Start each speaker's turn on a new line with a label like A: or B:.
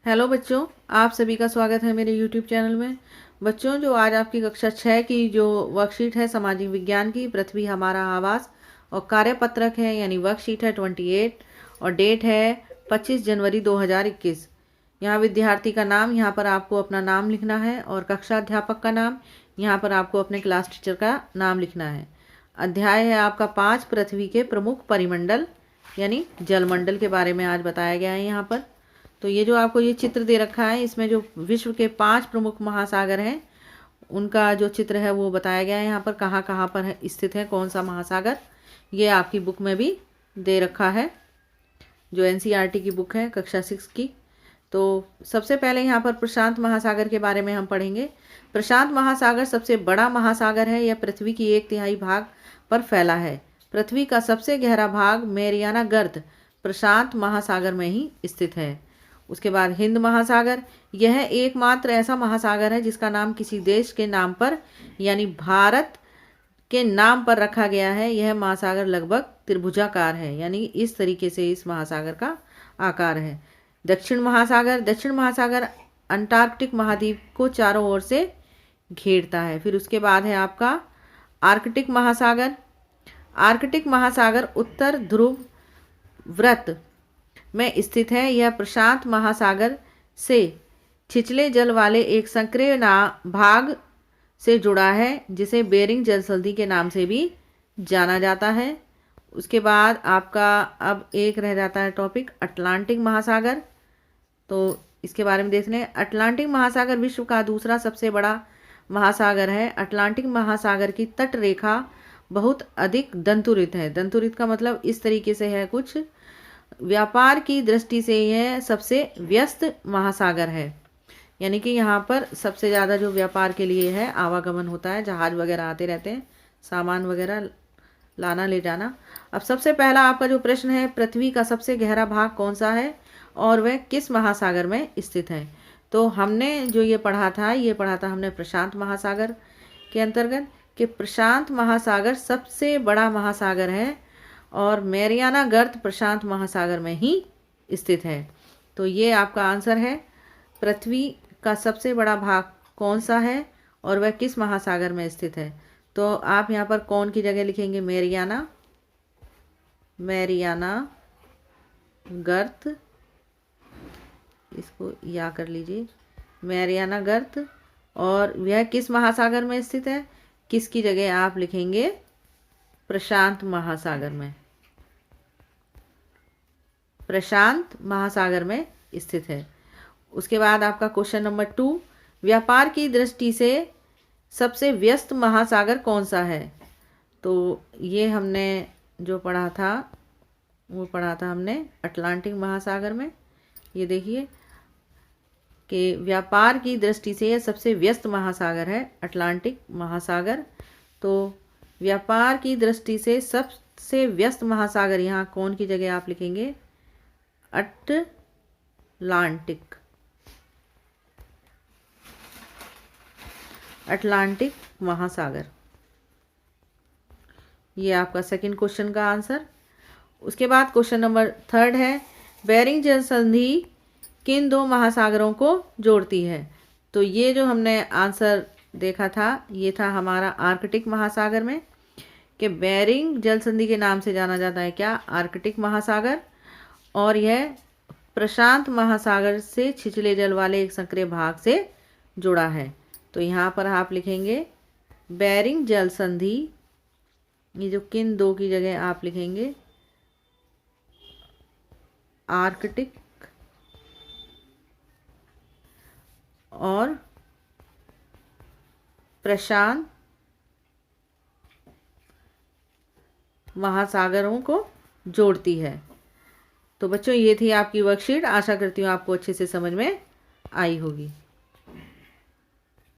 A: Hello बच्चों, आप सभी का स्वागत है मेरे YouTube चैनल में। बच्चों, जो आज आपकी कक्षा 6 की जो वर्कशीट है सामाजिक विज्ञान की, पृथ्वी हमारा आवास, और कार्यपत्रक है यानी वर्कशीट है 28 और डेट है 25 जनवरी 2021। यहाँ विद्यार्थी का नाम, यहाँ पर आपको अपना नाम लिखना है, और कक्षा अध्यापक का नाम, यहाँ पर आपको अपने क्लास टीचर का नाम लिखना है। अध्याय है आपका 5, पृथ्वी के प्रमुख परिमंडल यानी जलमंडल के बारे में आज बताया गया है यहाँ पर। तो ये जो आपको ये चित्र दे रखा है, इसमें जो विश्व के 5 प्रमुख महासागर हैं उनका जो चित्र है वो बताया गया है यहाँ पर, कहाँ कहाँ पर है स्थित है कौन सा महासागर। ये आपकी बुक में भी दे रखा है, जो एनसीईआरटी की बुक है कक्षा 6 की। तो सबसे पहले यहाँ पर प्रशांत महासागर के बारे में हम पढ़ेंगे। प्रशांत महासागर सबसे बड़ा महासागर है। यह पृथ्वी की 1/3 भाग पर फैला है। पृथ्वी का सबसे गहरा भाग मैरियाना गर्त प्रशांत महासागर में ही स्थित है। उसके बाद हिंद महासागर, यह एकमात्र ऐसा महासागर है जिसका नाम किसी देश के नाम पर यानी भारत के नाम पर रखा गया है। यह महासागर लगभग त्रिभुजाकार है, यानी इस तरीके से इस महासागर का आकार है। दक्षिण महासागर, दक्षिण महासागर अंटार्कटिक महाद्वीप को चारों ओर से घेरता है। फिर उसके बाद है आपका आर्कटिक महासागर। आर्कटिक महासागर उत्तर ध्रुव वृत्त में स्थित है। यह प्रशांत महासागर से छिछले जल वाले एक संक्रिय भाग से जुड़ा है, जिसे बेरिंग जल संधि के नाम से भी जाना जाता है। उसके बाद आपका अब एक रह जाता है टॉपिक अटलांटिक महासागर। तो इसके बारे में देखते हैं। अटलांटिक महासागर विश्व का दूसरा सबसे बड़ा महासागर है। अटलांटिक महासागर की तट रेखा बहुत अधिक दंतुरित है। दंतुरित का मतलब इस तरीके से है कुछ। व्यापार की दृष्टि से यह सबसे व्यस्त महासागर है, यानी कि यहाँ पर सबसे ज़्यादा जो व्यापार के लिए है आवागमन होता है, जहाज वगैरह आते रहते हैं, सामान वगैरह लाना ले जाना। अब सबसे पहला आपका जो प्रश्न है, पृथ्वी का सबसे गहरा भाग कौन सा है और वह किस महासागर में स्थित है। तो हमने जो ये पढ़ा था हमने प्रशांत महासागर के अंतर्गत कि प्रशांत महासागर सबसे बड़ा महासागर है और मैरियाना गर्त प्रशांत महासागर में ही स्थित है। तो ये आपका आंसर है। पृथ्वी का सबसे बड़ा भाग कौन सा है और वह किस महासागर में स्थित है। तो आप यहाँ पर कौन की जगह लिखेंगे मैरियाना, मैरियाना गर्त, इसको या कर लीजिए मैरियाना गर्त। और वह किस महासागर में स्थित है, किसकी जगह आप लिखेंगे प्रशांत महासागर में, प्रशांत महासागर में स्थित है। उसके बाद आपका क्वेश्चन नंबर 2, व्यापार की दृष्टि से सबसे व्यस्त महासागर कौन सा है। तो ये हमने जो पढ़ा था वो पढ़ा था हमने अटलांटिक महासागर में। ये देखिए कि व्यापार की दृष्टि से यह सबसे व्यस्त महासागर है अटलांटिक महासागर। तो व्यापार की दृष्टि से सबसे व्यस्त महासागर यहाँ कौन की जगह आप लिखेंगे अटलांटिक, अटलांटिक महासागर। ये आपका सेकंड क्वेश्चन का आंसर। उसके बाद क्वेश्चन नंबर 3 है, बेरिंग जल संधि किन दो महासागरों को जोड़ती है। तो ये जो हमने आंसर देखा था ये था हमारा आर्कटिक महासागर में, कि बेरिंग जल संधि के नाम से जाना जाता है क्या आर्कटिक महासागर, और यह प्रशांत महासागर से छिछले जल वाले एक संक्रिय भाग से जुड़ा है। तो यहाँ पर आप लिखेंगे बेरिंग जल संधि, ये जो किन दो की जगह आप लिखेंगे आर्कटिक और प्रशांत महासागरों को जोड़ती है। तो बच्चों, ये थी आपकी वर्कशीट। आशा करती हूँ आपको अच्छे से समझ में आई होगी।